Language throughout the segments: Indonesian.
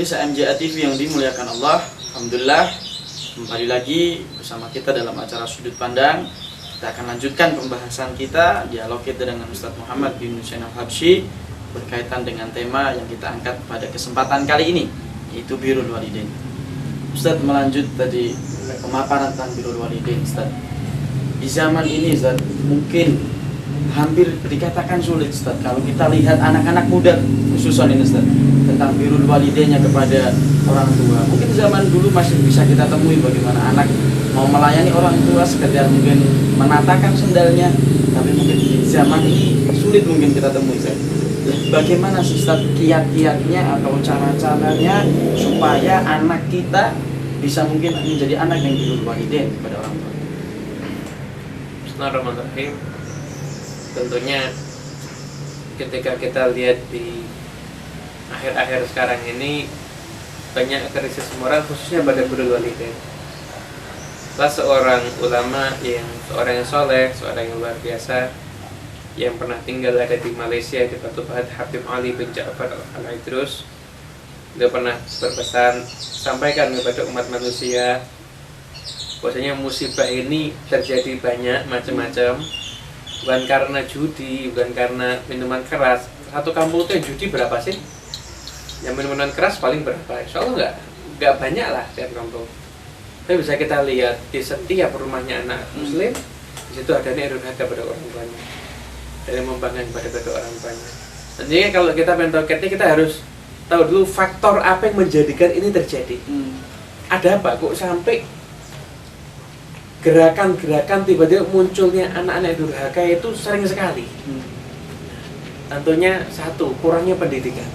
pemirsa MJA TV yang dimuliakan Allah, alhamdulillah kembali lagi bersama kita dalam acara Sudut Pandang. Kita akan lanjutkan pembahasan kita, dialog kita dengan Ustadz Muhammad bin Husain Al-Habsyi berkaitan dengan tema yang kita angkat pada kesempatan kali ini, yaitu birrul walidain. Ustadz melanjut tadi pemaparan tentang birrul walidain. Ustadz, di zaman ini Ustadz mungkin hampir dikatakan sulit Ustaz kalau kita lihat anak-anak muda khususan ini Ustaz tentang birrul walidainnya kepada orang tua. Mungkin zaman dulu masih bisa kita temui bagaimana anak mau melayani orang tua sekedar mungkin menatakan sendalnya, tapi mungkin di zaman ini sulit mungkin kita temui Ustaz. Bagaimana sih Ustaz kiat-kiatnya atau cara-caranya supaya anak kita bisa mungkin menjadi anak yang birrul walidain kepada orang tua? Bismillahirrahmanirrahim. Tentunya ketika kita lihat di akhir-akhir sekarang ini banyak krisis moral khususnya pada birrul walidain. Salah seorang ulama seorang yang soleh, seorang yang luar biasa yang pernah tinggal ada di Malaysia di Batu Pahat, Habib Ali bin Ja'far Al-Idrus, dia pernah berpesan, sampaikan kepada umat manusia bahwasanya musibah ini terjadi banyak macam-macam. Bukan karena judi, bukan karena minuman keras. Satu kampung itu yang judi berapa sih? Yang minuman keras paling berapa? Insya Allah nggak banyak lah tiap kampung. Tapi bisa kita lihat di setiap rumahnya anak muslim, di situ ada nih durhaka pada orang tuanya, dari membanggakan pada orang tuanya. Jadi kalau kita pengen tahu kita harus tahu dulu faktor apa yang menjadikan ini terjadi. Ada apa kok sampai gerakan-gerakan tiba-tiba munculnya anak-anak durhaka itu sering sekali. Tentunya satu, kurangnya pendidikan.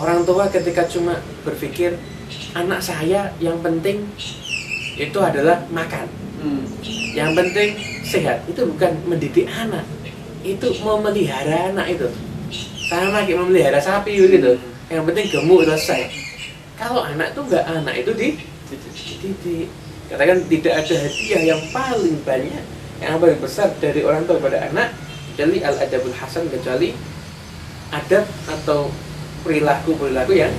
Orang tua ketika cuma berpikir anak saya yang penting itu adalah makan, yang penting sehat, itu bukan mendidik anak, itu memelihara anak itu. Sama kayak memelihara sapi gitu. Yang penting gemuk selesai. Kalau anak itu enggak, anak itu dididik. Katakan tidak ada hadiah yang paling banyak, yang paling besar dari orang tua pada anak kecuali al-adabul hasan, kecuali adab atau perilaku yang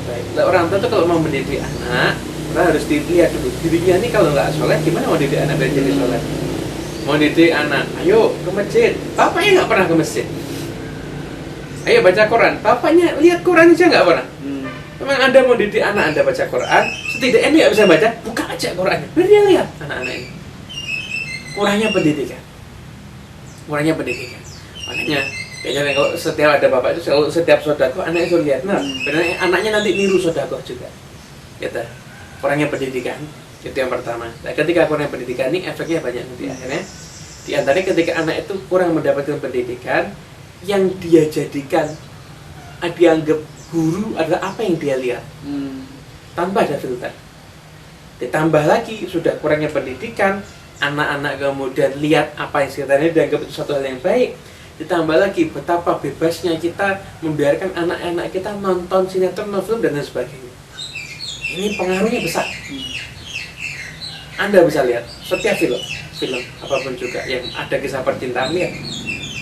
baik. Nah, orang tua itu kalau mau mendidik anak, orang harus dilihat dulu dirinya ini kalau nggak soleh gimana mau didik anak biar jadi soleh. Mau didik anak, ayo ke masjid, bapaknya nggak pernah ke masjid. Ayo baca Quran, bapaknya lihat Quran aja nggak pernah. Memang Anda mau didik anak Anda baca Quran, setidaknya dia nggak bisa baca, buka aja Qurannya, biar dia lihat anak-anak ini. Kurangnya pendidikan. Makanya, kayaknya kalau setiap ada bapak itu, setiap sodako anaknya suruh lihat. Nah, benar anaknya nanti niru sodako juga. Gitu. Kurangnya pendidikan, itu yang pertama. Nah, ketika kurangnya pendidikan ini efeknya banyak nanti akhirnya. Di antaranya ketika anak itu kurang mendapatkan pendidikan, yang dia jadikan, dianggap guru adalah apa yang dia lihat, tanpa ada filter. Ditambah lagi sudah kurangnya pendidikan, anak-anak kemudian lihat apa yang sekitarnya dianggap itu suatu hal yang baik. Ditambah lagi betapa bebasnya kita membiarkan anak-anak kita nonton sinetron, film dan lain sebagainya. Ini pengaruhnya besar. Anda bisa lihat setiap film apapun juga yang ada kisah percintaan, lihat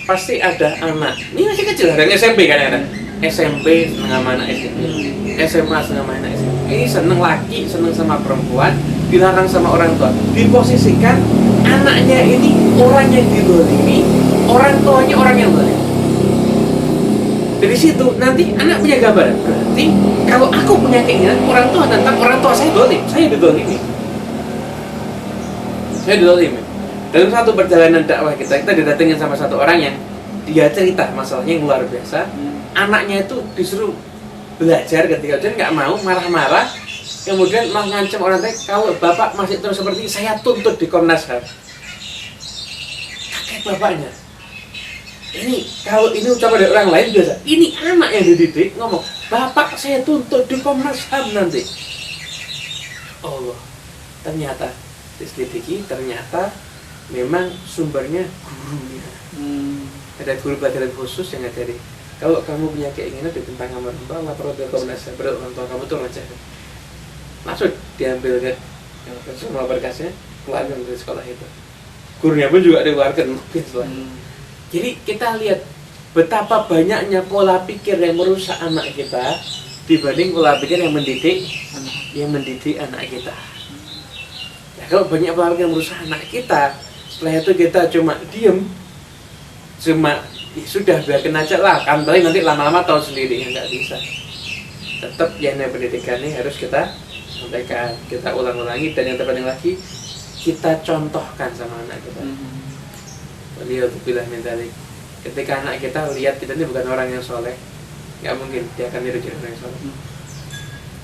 pasti ada anak. Ini masih kecil, ada SMP kan ada. SMP seneng sama anak SMP, SMA seneng sama anak SMP. Ini seneng laki, seneng sama perempuan, dilarang sama orang tua. Diposisikan anaknya ini orang yang dizalimi, orang tuanya orang yang zalim. Dari situ nanti anak punya gambaran. Berarti kalau aku punya keinginan orang tua tentang orang tua saya zalim, saya dizalimi. Dalam satu perjalanan dakwah kita didatengin sama satu orang yang dia cerita masalahnya yang luar biasa. Anaknya itu disuruh belajar, ketika ujian nggak mau, marah-marah, kemudian malah ngancam orang tua, kalau bapak masih terus seperti ini, saya tuntut di Komnas HAM. Kaget bapaknya. Ini kalau ini ucapan dari orang lain biasa, ini anak yang dididik ngomong, bapak saya tuntut di Komnas HAM nanti. Allah, ternyata diselidiki, ternyata memang sumbernya gurunya. Ada guru pelajaran khusus yang ada di, kalau kamu punya keinginan ditentang sama orang tua, lapor ke Komnas HAM, berarti orang tua kamu tuh ngajar. Langsung diambil ke semua berkasnya, keluarkan dari sekolah itu. Gurunya pun juga dikeluarkan. Jadi kita lihat betapa banyaknya pola pikir yang merusak anak kita dibanding pola pikir yang mendidik anak kita. Ya, kalau banyak pola pikir yang merusak anak kita, setelah itu kita cuma diem, cuma sudah biarkan aja lah, kan paling nanti lama-lama tahu sendiri, ya nggak bisa. Tetap yang pendidikan ini harus kita sampaikan, kita ulang-ulangi, dan yang terpenting lagi kita contohkan sama anak kita. Beliau bilang mentalik, ketika anak kita lihat kita ini bukan orang yang soleh, nggak mungkin dia akan niru jadi orang yang soleh.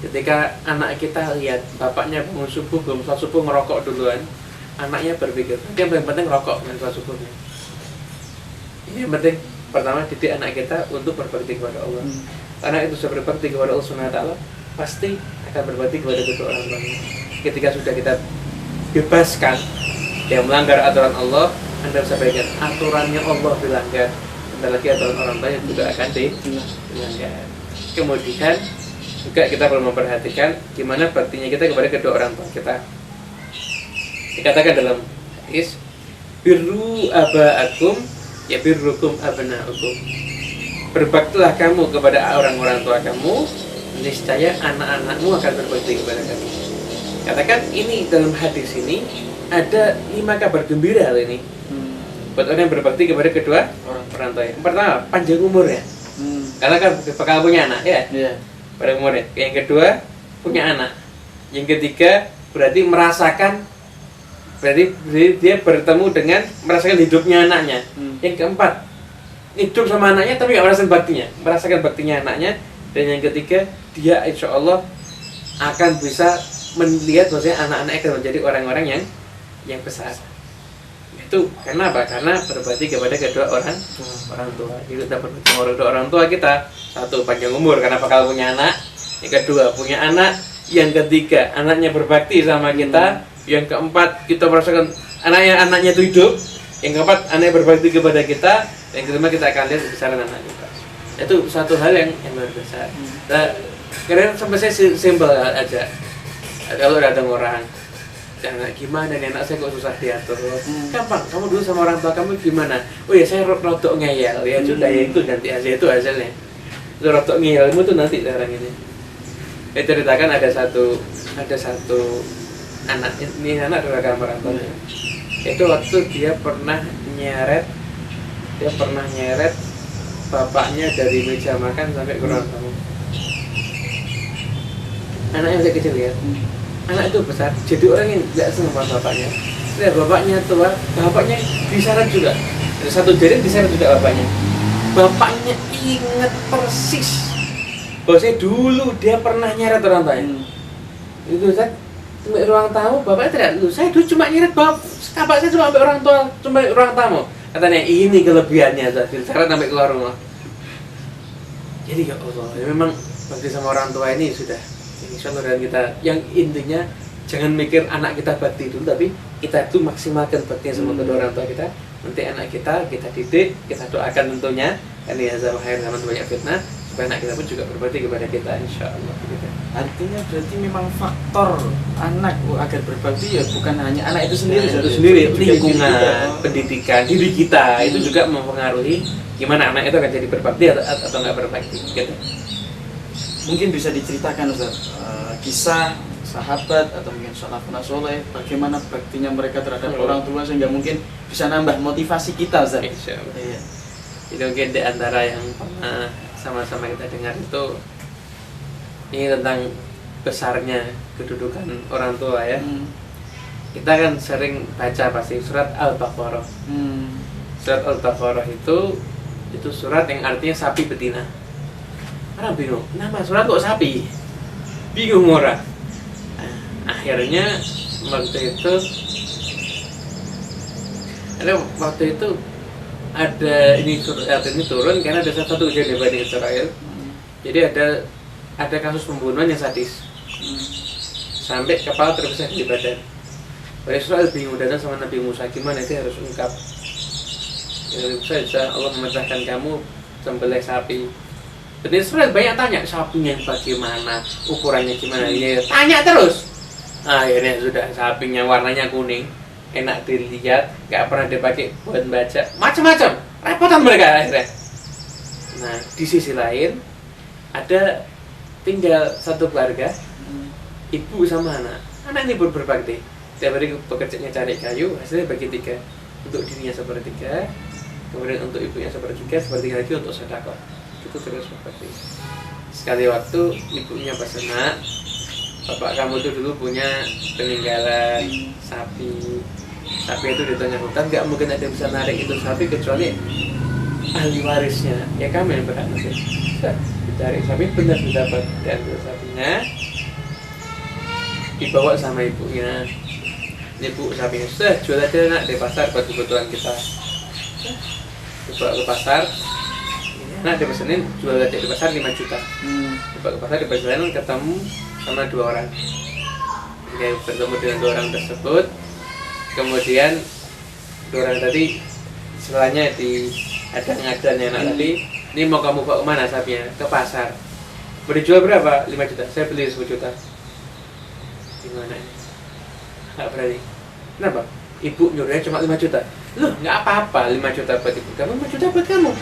Ketika anak kita lihat bapaknya bangun subuh, belum sholat subuh ngerokok duluan, anaknya berpikir, yang paling penting rokok dengan sholat subuhnya. Ini yang penting, pertama didik anak kita untuk berbakti kepada Allah. Karena itu sudah berbakti kepada Allah SWT, pasti akan berbakti kepada kedua orang tuanya. Ketika sudah kita bebaskan yang melanggar aturan Allah, Anda bisa bayangkan aturannya Allah dilanggar, dan lagi aturan orang tua yang juga akan dilanggar. Kemudian juga kita perlu memperhatikan gimana baktinya kita kepada kedua orang tua kita. Dikatakan dalam hadis, birru aba'akum ya birrukum abna'ukum. Berbaktilah kamu kepada orang-orang tua kamu, niscaya anak-anakmu akan berbakti kepada kamu. Katakan ini dalam hadis ini ada 5 kabar gembira hal ini buat orang yang berbakti kepada kedua orang tua. Yang pertama, panjang umurnya, karena kan bakal punya anak ya, panjang umurnya. Yang kedua, punya anak. Yang ketiga, berarti merasakan, berarti dia bertemu dengan merasakan hidupnya anaknya. Yang keempat, hidup sama anaknya tapi nggak merasakan baktinya anaknya. Dan yang ketiga, dia insya Allah akan bisa melihat bahwasanya anak-anaknya akan menjadi orang-orang yang besar. Itu karena apa? Karena berbakti kepada kedua orang tua. Itu kita berbakti kepada kedua orang tua kita. Satu, panjang umur karena bakal punya anak. Yang kedua, punya anak. Yang ketiga, anaknya berbakti sama kita. Yang keempat, kita merasakan anaknya itu hidup. Yang keempat, anaknya berbakti kepada kita. Yang kelima, kita akan lihat kebesaran anak kita. Itu satu hal yang luar biasa. Nah, karena sampai saya simpel aja. Kalau datang orang, gimana nih anak saya kok susah diatur? Gampang, kamu dulu sama orang tua kamu gimana? Oh ya, saya rotok ngeyel. Ya sudah, ya itu ganti aja, itu hasilnya. Itu rotok ngeyelmu tuh nanti sekarang ini. Saya ceritakan ada satu anak, ini anak adalah gambar anaknya. Itu waktu dia pernah nyeret bapaknya dari meja makan sampai ke ruang tamu. Anaknya masih kecil ya. Anak itu besar, jadi orang yang tidak senang sama bapaknya. Lihat bapaknya tua, bapaknya diseret juga. Ada satu jari diseret juga bapaknya. Bapaknya ingat persis bahwasanya dulu dia pernah nyeret orang tuanya. Itu kan sampai ruang tamu, bapaknya tidak, saya dulu cuma nyeret bapak saya cuma sampai orang tua, cuma ruang tamu. Katanya ini kelebihannya, diseret sampai keluar rumah. Jadi ya Allah, ya memang bakti sama orang tua ini sudah insyaallah, dan kita yang intinya jangan mikir anak kita bakti dulu, tapi kita itu maksimalkan baktinya sama kedua orang tua kita. Nanti anak kita didik, kita doakan tentunya, kan ya zaman akhir zaman banyak fitnah, supaya anak kita pun juga berbakti kepada kita insyaallah gitu. Artinya berarti memang faktor anak agar berbakti ya bukan hanya anak itu sendiri, lingkungan, pendidikan, diri kita itu juga mempengaruhi gimana anak itu akan jadi berbakti atau nggak berbakti gitu. Mungkin bisa diceritakan Ustaz, kisah sahabat atau mungkin salafun soleh, bagaimana baktinya mereka terhadap orang tua sehingga mungkin bisa nambah motivasi kita Ustaz. Insyaallah. Iya. Jadi mungkin di antara yang pernah sama-sama kita dengar itu ini tentang besarnya kedudukan orang tua ya. Kita kan sering baca pasti surat Al-Baqarah. Surat Al-Baqarah itu surat yang artinya sapi betina. Orang bingung, nama surat kok sapi? Bingung orang. Akhirnya waktu itu ada ini surat ini turun karena ada satu ujian di Bani Israel. Jadi ada kasus pembunuhan yang sadis. Sampai kepala terpisah di badan. Bani Israel bingung, datang sama Nabi Musa, gimana itu harus ungkap. Ya bisa Allah memecahkan kamu sembelih sapi. Bani Israel banyak tanya, sapinya bagaimana, ukurannya gimana, ya tanya terus. Akhirnya sudah, sapinya warnanya kuning, enak dilihat, gak pernah dipakai buat baca, macam-macam, repotan mereka akhirnya. di sisi lain ada tinggal satu keluarga, ibu sama anak ini pun berbakti. Tiap hari pekerjaannya cari kayu, hasilnya bagi 3, untuk dirinya sepertiga, kemudian untuk ibunya sepertiga lagi untuk sedekah. Itu terus berbakti. Sekali waktu ibunya pesan, bapak kamu tuh dulu punya peninggalan sapi itu di tengah hutan, gak mungkin ada yang bisa narik itu sapi kecuali ahli warisnya, ya kamu yang berhak nasib. Dicari sapi, benar didapat, diambil sapinya, dibawa sama ibunya. Ibu sapinya sudah jual aja nak di pasar buat kebutuhan kita. Dibawa ke pasar, nak dipesenin jual aja di pasar 5 juta. Dibawa ke pasar, di perjalanan ketemu sama 2 orang. Dia bertemu dengan 2 orang tersebut. Kemudian 2 orang tadi setelahnya ada anak tadi, ini mau kamu bawa kemana sapinya? Ke pasar. Mau dijual berapa? 5 juta. Saya beli 10 juta. Gimana ini? Nggak berani. Kenapa? Ibu nyuruhnya cuma 5 juta. Loh, nggak apa-apa 5 juta buat ibu kamu, 5 juta buat kamu.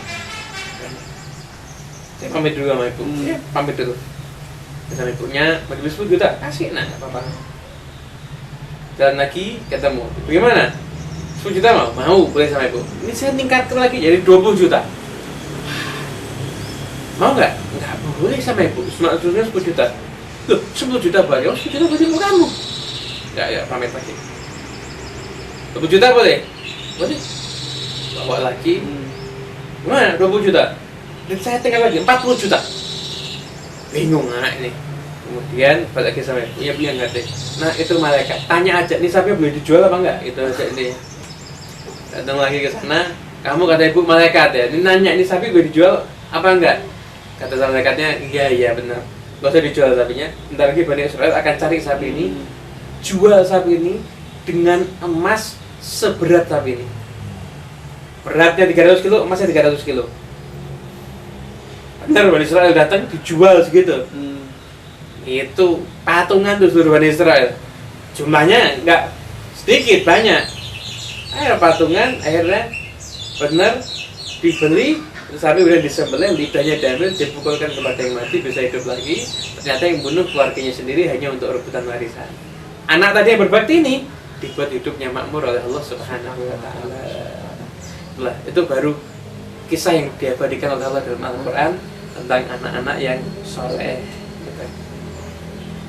Saya pamit dulu sama ibu. Ya, pamit dulu. Sama ibunya, mau beli 10 juta. Kasih, nah, nggak apa-apa. Jalan lagi, ketemu. Bagaimana? 10 juta mau? Mau, boleh sama ibu. Ini saya tingkatkan lagi jadi 20 juta. Mau nggak? Nggak boleh sama ibu. Cuma 10 juta. Loh, 10 juta buat kamu, 10 juta buat ibu kamu. Ya, pamit lagi. 20 juta boleh? Boleh. Bawa lagi. Gimana? 20 juta. Dan saya tinggal lagi 40 juta. Bingung anak ini. Kemudian balik lagi sama ibunya, beli ngerti. Nah itu malaikat, tanya aja nih sapi boleh dijual apa enggak? Itu aja ini. Datang lagi ke sana, kamu kata ibu malaikat ya. Ini nanya ini sapi boleh dijual apa enggak? Kata malaikatnya, iya benar. Gak usah dijual sapinya. Bentar lagi Bani Israil akan cari sapi ini, jual sapi ini dengan emas seberat sapi ini. Beratnya 300 kilo, emasnya 300 kilo. Benar, Bani Israil datang dijual segitu. Itu patungan tuh seluruh Bani Israil. Jumlahnya nggak sedikit, banyak. Akhirnya patungan, akhirnya benar dibeli, sapi udah disembelih, lidahnya diambil, dipukulkan kepada yang mati, bisa hidup lagi. Ternyata yang bunuh keluarganya sendiri hanya untuk rebutan warisan. Anak tadi yang berbakti ini dibuat hidupnya makmur oleh Allah Subhanahu wa Ta'ala. Itulah, itu baru kisah yang diabadikan oleh Allah dalam Al-Quran tentang anak-anak yang soleh.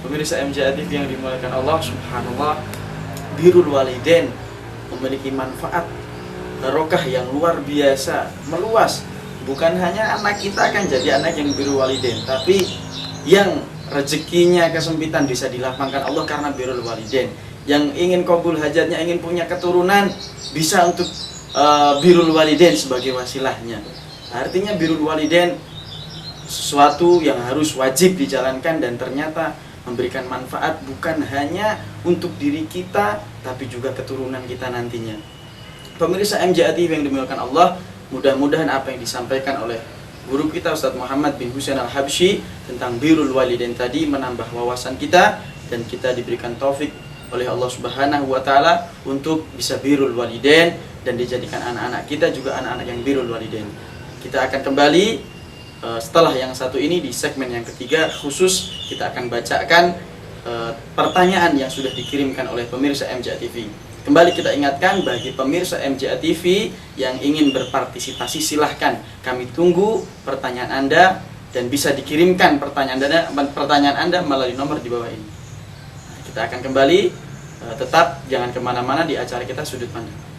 Pemirsa MJA TV yang dimuliakan Allah Subhanallah, birrul walidain memiliki manfaat barokah yang luar biasa, meluas. Bukan hanya anak kita akan jadi anak yang birrul walidain, tapi yang rezekinya kesempitan bisa dilapangkan Allah karena birrul walidain. Yang ingin qabul hajatnya, ingin punya keturunan, bisa untuk birrul walidain sebagai wasilahnya. Artinya birrul walidain sesuatu yang harus wajib dijalankan dan ternyata memberikan manfaat bukan hanya untuk diri kita tapi juga keturunan kita nantinya. Pemirsa MJA TV yang dimuliakan Allah, mudah-mudahan apa yang disampaikan oleh guru kita Ustadz Muhammad bin Husain Al-Habsyi tentang birrul walidain tadi menambah wawasan kita dan kita diberikan taufik oleh Allah Subhanahu wa Ta'ala untuk bisa birrul walidain dan dijadikan anak-anak kita juga anak-anak yang birrul walidain. Kita akan kembali setelah yang satu ini di segmen yang ketiga, khusus kita akan bacakan pertanyaan yang sudah dikirimkan oleh pemirsa MJA TV. Kembali kita ingatkan bagi pemirsa MJA TV yang ingin berpartisipasi, silahkan kami tunggu pertanyaan Anda dan bisa dikirimkan pertanyaan Anda melalui nomor di bawah ini. Kita akan kembali, tetap jangan kemana-mana di acara kita Sudut Pandang.